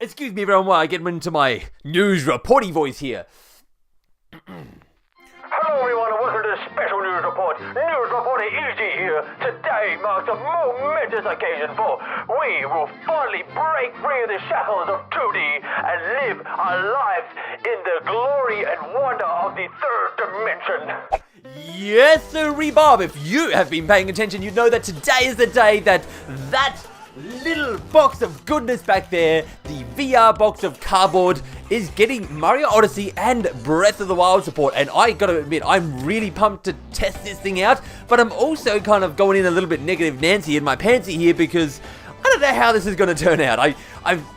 Excuse me everyone while I get into my news reporty voice here. Hello everyone and welcome to the special news report. News reporter Easy here. Today marks a momentous occasion for we will finally break free of the shackles of 2D and live our lives in the glory and wonder of the third dimension. Yes, sirree Bob, if you have been paying attention, you know that today is the day that little box of goodness back there, the VR box of cardboard, is getting Mario Odyssey and Breath of the Wild support. And I gotta admit, I'm really pumped to test this thing out, but I'm also kind of going in a little bit negative Nancy in my pantsy here because I don't know how this is going to turn out. I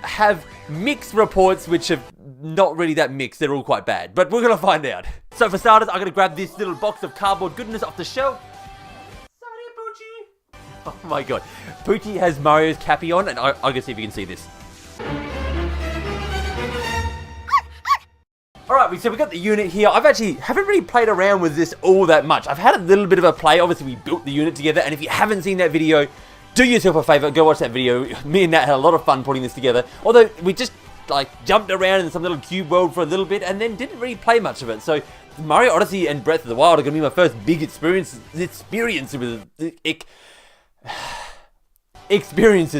have mixed reports which are not really that mixed, they're all quite bad, but we're going to find out. So for starters, I'm going to grab this little box of cardboard goodness off the shelf. Oh my god. Poochie has Mario's cappy on, and I'm going to see if you can see this. Alright, so we got the unit here. Haven't really played around with this all that much. I've had a little bit of a play. Obviously, we built the unit together, and if you haven't seen that video, do yourself a favor, go watch that video. Me and Nat had a lot of fun putting this together. Although, we just, jumped around in some little cube world for a little bit, and then didn't really play much of it. So, Mario Odyssey and Breath of the Wild are going to be my first big experiences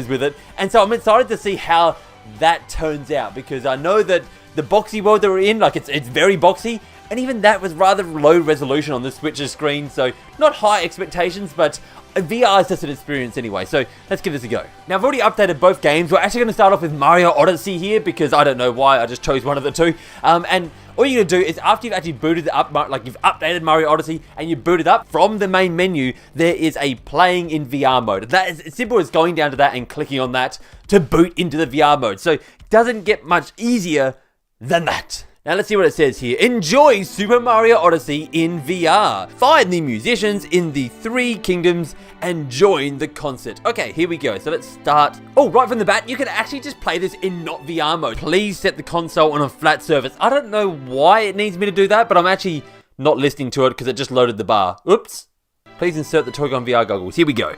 with it, and so I'm excited to see how that turns out, because I know that the boxy world that we're in, it's very boxy, and even that was rather low resolution on the Switch's screen, so not high expectations, but VR is just an experience anyway, so let's give this a go. Now, I've already updated both games. We're actually going to start off with Mario Odyssey here, because I don't know why, I just chose one of the two, and all you're going to do is after you've actually booted it up, you've updated Mario Odyssey, and you boot it up, from the main menu, there is a playing in VR mode. That is as simple as going down to that and clicking on that to boot into the VR mode, so it doesn't get much easier than that. Now let's see what it says here. Enjoy Super Mario Odyssey in VR. Find the musicians in the 3 kingdoms and join the concert. Okay, here we go. So let's start. Oh, right from the bat, you can actually just play this in not VR mode. Please set the console on a flat surface. I don't know why it needs me to do that, but I'm actually not listening to it because it just loaded the bar. Oops. Please insert the Toy-Con VR goggles. Here we go.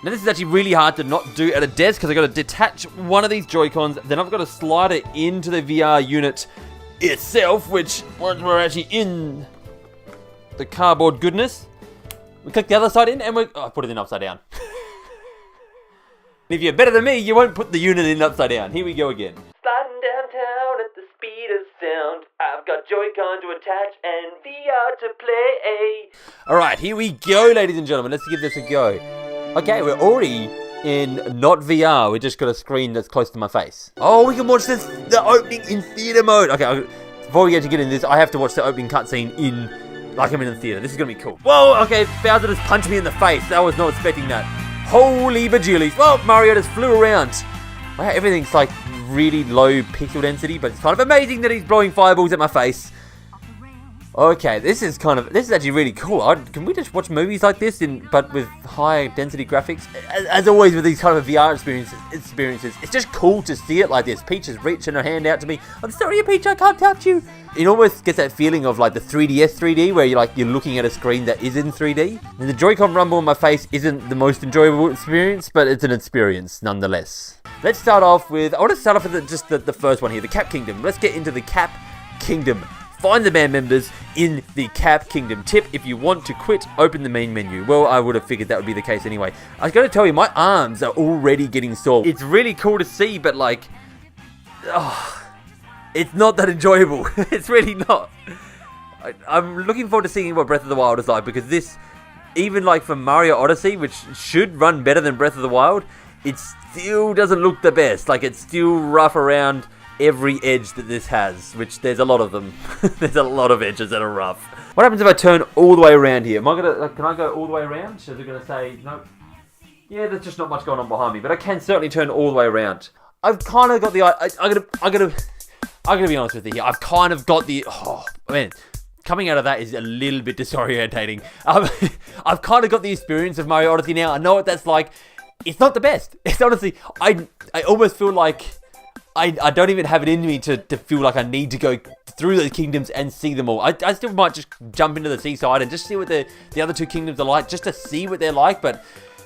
Now this is actually really hard to not do at a desk because I've got to detach one of these Joy-Cons, then I've got to slide it into the VR unit itself, which once we're actually in the cardboard goodness, we click the other side in and I put it in upside down. If you're better than me, you won't put the unit in upside down. Here we go again. Sliding downtown at the speed of sound. I've got Joy-Con to attach and VR to play. Alright, here we go, ladies and gentlemen. Let's give this a go. Okay, we're already in not VR, we just got a screen that's close to my face. Oh, we can watch the opening in theater mode. Okay, before we get into this, I have to watch the opening cutscene like I'm in the theater. This is gonna be cool. Whoa, okay, Bowser just punched me in the face. I was not expecting that. Holy bajillies. Well, Mario just flew around. Wow, everything's really low pixel density, but it's kind of amazing that he's blowing fireballs at my face. Okay, this is actually really cool. Can we just watch movies like this, but with high density graphics? As always with these kind of VR experiences, it's just cool to see it like this. Peach is reaching her hand out to me. I'm sorry, Peach, I can't touch you. It almost gets that feeling of the 3DS 3D, where you're looking at a screen that is in 3D. And the Joy-Con rumble on my face isn't the most enjoyable experience, but it's an experience nonetheless. Let's start off with, I want to start off with just the first one here, the Cap Kingdom. Let's get into the Cap Kingdom. Find the band members in the Cap Kingdom. Tip, if you want to quit, open the main menu. Well, I would have figured that would be the case anyway. I was going to tell you, my arms are already getting sore. It's really cool to see, but it's not that enjoyable. It's really not. I'm looking forward to seeing what Breath of the Wild is like, because this, even for Mario Odyssey, which should run better than Breath of the Wild, it still doesn't look the best. It's still rough around every edge that this has, which there's a lot of them. There's a lot of edges that are rough. What happens if I turn all the way around here? Can I go all the way around? So they're gonna say no. Yeah, there's just not much going on behind me, but I can certainly turn all the way around. I've kind of got the. I'm gonna be honest with you here. I've kind of got the. Oh man, coming out of that is a little bit disorientating. I've kind of got the experience of Mario Odyssey now. I know what that's like. It's not the best. It's honestly, I almost feel like I don't even have it in me to feel like I need to go through the kingdoms and see them all. I still might just jump into the seaside and just see what the other 2 kingdoms are like, just to see what they're like, but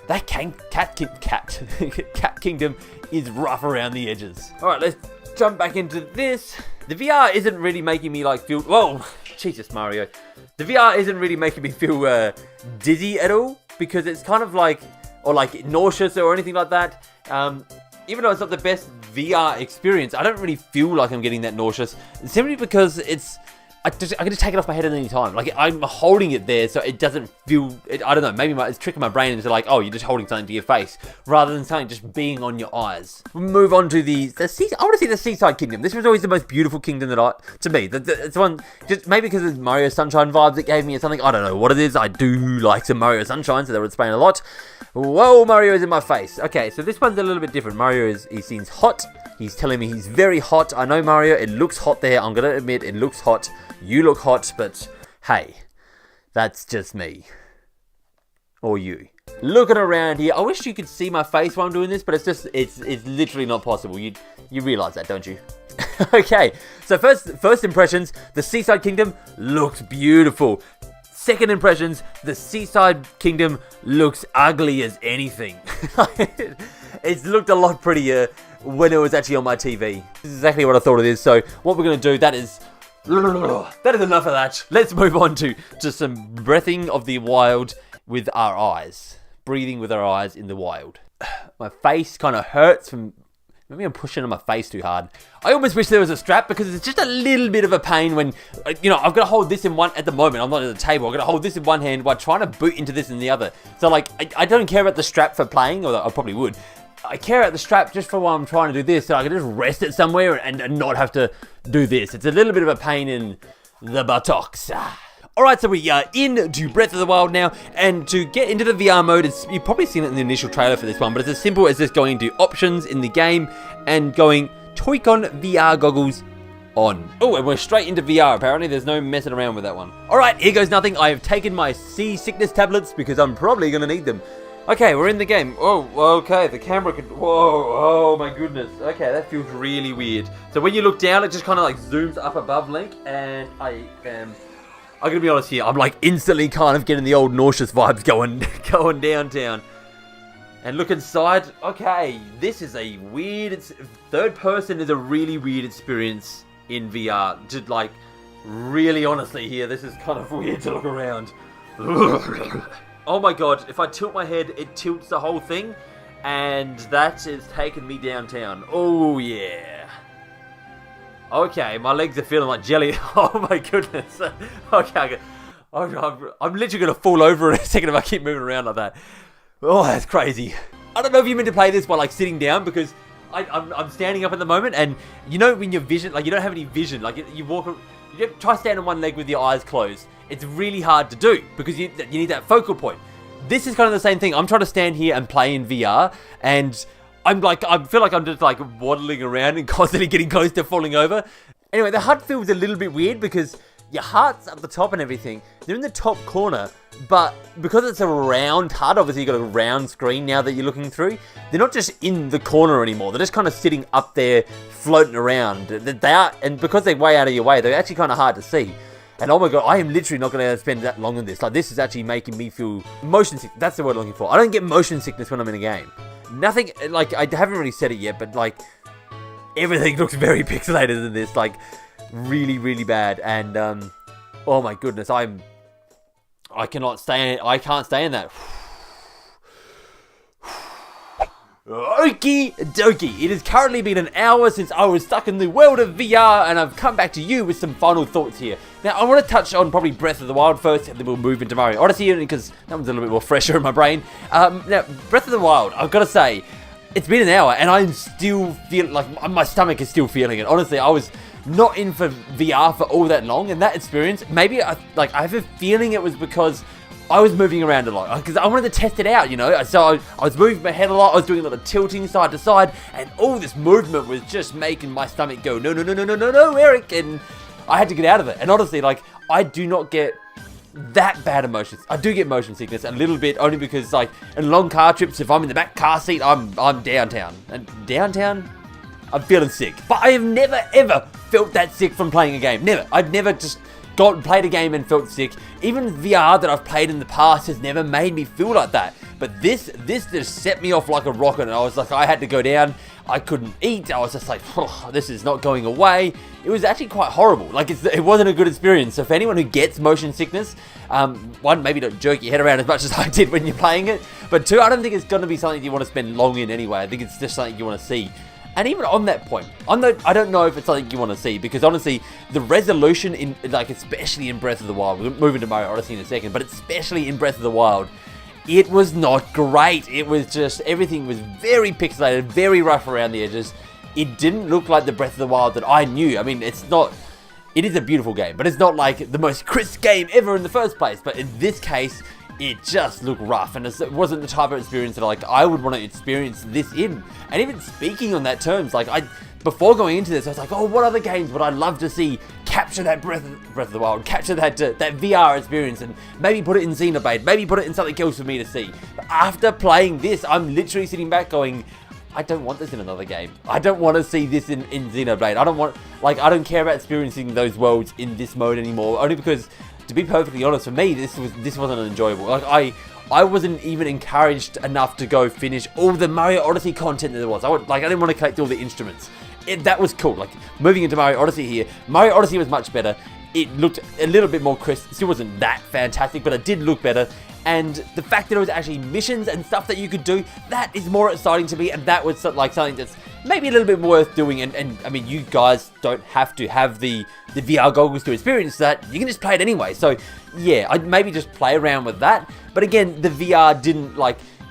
that Cat Kingdom is rough around the edges. All right, let's jump back into this. The VR isn't really making me like feel. Whoa, Jesus, Mario. The VR isn't really making me feel dizzy at all because it's kind of like, or like nauseous or anything like that. Even though it's not the best VR experience, I don't really feel like I'm getting that nauseous. Simply because I can just take it off my head at any time. Like, I'm holding it there, so it doesn't feel... I don't know, maybe it's tricking my brain into like, oh, you're just holding something to your face, rather than something just being on your eyes. We'll move on to the I want to see the Seaside Kingdom. This was always the most beautiful kingdom to me. It's one, just maybe because of the Mario Sunshine vibes it gave me or something. I don't know what it is. I do like some Mario Sunshine, so that would explain a lot. Whoa, Mario is in my face. Okay, so this one's a little bit different. Mario he seems hot. He's telling me he's very hot. I know, Mario, it looks hot there. I'm going to admit it looks hot. You look hot, but hey, that's just me. Or you. Looking around here, I wish you could see my face while I'm doing this, but it's literally not possible. You realize that, don't you? Okay, so first impressions, the Seaside Kingdom looks beautiful. Second impressions, the Seaside Kingdom looks ugly as anything. It's looked a lot prettier when it was actually on my TV. This is exactly what I thought it is. So what we're going to do, that is enough of that. Let's move on to some breathing of the wild with our eyes. Breathing with our eyes in the wild. My face kind of hurts from... Maybe I'm pushing on my face too hard. I almost wish there was a strap because it's just a little bit of a pain when, I've got to hold this in one, at the moment, I'm not at the table, I've got to hold this in one hand while trying to boot into this in the other. So like, I don't care about the strap for playing, or I probably would. I care about the strap just for while I'm trying to do this, so I can just rest it somewhere and not have to do this. It's a little bit of a pain in the buttocks. Alright, so we are into Breath of the Wild now, and to get into the VR mode, you've probably seen it in the initial trailer for this one, but it's as simple as just going into options in the game and going Toy-Con VR goggles on. Oh, and we're straight into VR, apparently. There's no messing around with that one. Alright, here goes nothing. I have taken my seasickness tablets because I'm probably going to need them. Okay, we're in the game. Oh, okay, the camera can... Whoa, oh my goodness. Okay, that feels really weird. So when you look down, it just kind of like zooms up above Link, and I'm gonna be honest here, I'm like instantly kind of getting the old nauseous vibes going downtown. And look inside, okay, this is a weird, third person is a really weird experience in VR. Just like, really honestly here, this is kind of weird to look around. Oh my god, if I tilt my head, it tilts the whole thing, and that is taking me downtown. Oh yeah. Okay, my legs are feeling like jelly. Oh my goodness. Okay, I'm literally going to fall over in a second if I keep moving around like that. Oh, that's crazy. I don't know if you're meant to play this while like sitting down, because I'm standing up at the moment, and when your vision, like you don't have any vision, like you try stand on one leg with your eyes closed. It's really hard to do because you need that focal point. This is kind of the same thing. I'm trying to stand here and play in VR, and I feel like I'm just like waddling around and constantly getting close to falling over. Anyway, the HUD feels a little bit weird because your heart's up the top and everything. They're in the top corner, but because it's a round HUD, obviously you've got a round screen now that you're looking through. They're not just in the corner anymore. They're just kind of sitting up there, floating around. They are, and because they're way out of your way, they're actually kind of hard to see. And oh my god, I am literally not going to spend that long on this. Like, this is actually making me feel motion sick. That's the word I'm looking for. I don't get motion sickness when I'm in a game. Nothing, like, I haven't really said it yet, but, like, everything looks very pixelated in this. Like, really, really bad. And, oh my goodness, I can't stay in that. Okie dokie, it has currently been an hour since I was stuck in the world of VR, and I've come back to you with some final thoughts here. Now, I want to touch on probably Breath of the Wild first, and then we'll move into Mario Odyssey, because that one's a little bit more fresher in my brain. Now, Breath of the Wild, I've got to say, it's been an hour, and I'm still feeling, like, my stomach is still feeling it. Honestly, I was not in for VR for all that long, and that experience, maybe, I have a feeling it was because I was moving around a lot, because I wanted to test it out, So I was moving my head a lot, I was doing a lot of tilting side to side, and all this movement was just making my stomach go, no, Eric, and I had to get out of it. And honestly, like, I do not get that bad emotions. I do get motion sickness a little bit, only because, like, in long car trips, if I'm in the back car seat, I'm downtown. And downtown, I'm feeling sick. But I have never, ever felt that sick from playing a game. Never. I'd never just played a game and felt sick. Even VR that I've played in the past has never made me feel like that. But this just set me off like a rocket, and I was like, I had to go down. I couldn't eat. I was just like, oh, this is not going away. It was actually quite horrible. Like, it wasn't a good experience. So for anyone who gets motion sickness, one, maybe don't jerk your head around as much as I did when you're playing it. But two, I don't think it's going to be something you want to spend long in anyway. I think it's just something you want to see. And even on that point, I don't know if it's something you want to see, because honestly, the resolution in, like, especially in Breath of the Wild, we'll move into Mario Odyssey in a second, but especially in Breath of the Wild, it was not great. It was just, everything was very pixelated, very rough around the edges. It didn't look like the Breath of the Wild that I knew. I mean, it is a beautiful game, but it's not like the most crisp game ever in the first place. But in this case, it just looked rough, and it wasn't the type of experience that I would want to experience this in. And even speaking on that terms, before going into this, I was like, oh, what other games would I love to see capture that Breath of the Wild, capture that VR experience, and maybe put it in Xenoblade, maybe put it in something else for me to see. But after playing this, I'm literally sitting back going, I don't want this in another game. I don't want to see this in Xenoblade. I don't care about experiencing those worlds in this mode anymore, only because, to be perfectly honest, for me, this wasn't enjoyable. Like, I wasn't even encouraged enough to go finish all the Mario Odyssey content that there was. I didn't want to collect all the instruments. That was cool. Like, moving into Mario Odyssey here, Mario Odyssey was much better. It looked a little bit more crisp. It still wasn't that fantastic, but it did look better. And the fact that it was actually missions and stuff that you could do, that is more exciting to me. And that was like something that's maybe a little bit more worth doing. And I mean, you guys don't have to have the VR goggles to experience that. You can just play it anyway. So yeah, I'd maybe just play around with that. But again, the VR didn't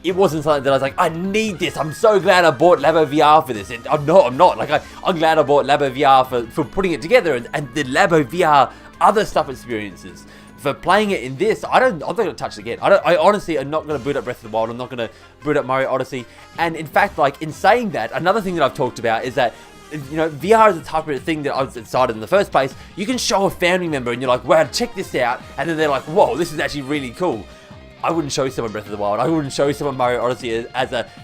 it wasn't something that I was like, I need this. I'm so glad I bought LABO VR for this. I'm not. I'm glad I bought LABO VR for putting it together, and the LABO VR other stuff experiences. For playing it in this, I'm not going to touch it again. I honestly am not going to boot up Breath of the Wild. I'm not going to boot up Mario Odyssey. And in fact, in saying that, another thing that I've talked about is that, VR is the type of thing that I was excited in the first place. You can show a family member and you're like, wow, check this out. And then they're like, whoa, this is actually really cool. I wouldn't show someone Breath of the Wild. I wouldn't show someone Mario Odyssey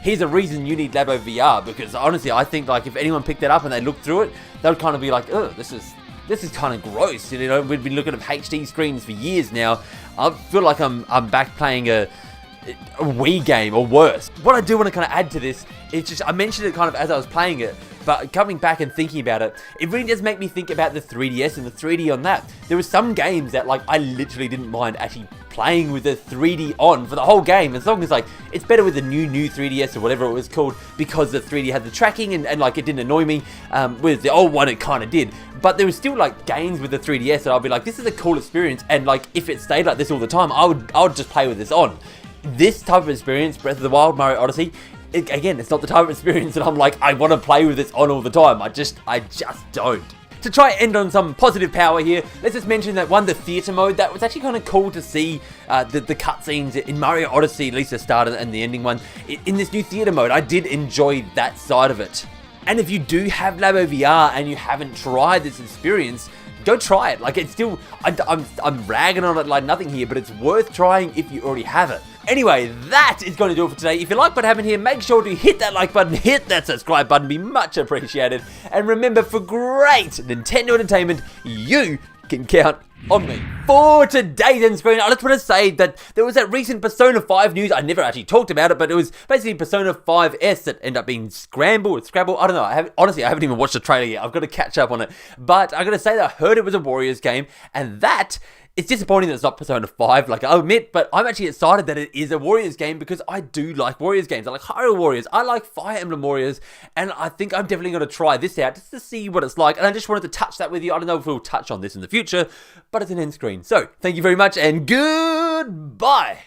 here's a reason you need LABO VR. Because honestly, I think if anyone picked that up and they looked through it, they would kind of be like, oh, this is kind of gross. We've been looking at HD screens for years now. I feel like I'm back playing a Wii game or worse. What I do want to kind of add to this is just, I mentioned it kind of as I was playing it, but coming back and thinking about it, it really does make me think about the 3DS and the 3D on that. There were some games that I literally didn't mind actually playing with the 3D on for the whole game, as long as it's better with the new 3DS or whatever it was called, because the 3D had the tracking and it didn't annoy me. With the old one, it kind of did. But there was still games with the 3DS that I'll be like, this is a cool experience, and if it stayed like this all the time, I would just play with this on. This type of experience, Breath of the Wild, Mario Odyssey, again, it's not the type of experience that I'm like, I want to play with this on all the time. I just don't. To try and end on some positive power here, let's just mention that the theater mode, that was actually kind of cool to see the cutscenes in Mario Odyssey, at least the start and the ending one, in this new theater mode. I did enjoy that side of it. And if you do have LABO VR and you haven't tried this experience, go try it. It's still, I'm ragging on it like nothing here, but it's worth trying if you already have it. Anyway, that is going to do it for today. If you like what happened here, make sure to hit that like button, hit that subscribe button, be much appreciated. And remember, for great Nintendo entertainment, you can count on me. For today's end screen, I just want to say that there was that recent Persona 5 news. I never actually talked about it, but it was basically Persona 5S that ended up being Scramble. I don't know. Honestly, I haven't even watched the trailer yet. I've got to catch up on it. But I got to say that I heard it was a Warriors game, and that it's disappointing that it's not Persona 5, I admit, but I'm actually excited that it is a Warriors game because I do like Warriors games. I like Hyrule Warriors, I like Fire Emblem Warriors, and I think I'm definitely going to try this out just to see what it's like, and I just wanted to touch that with you. I don't know if we'll touch on this in the future, but it's an end screen. So, thank you very much, and goodbye!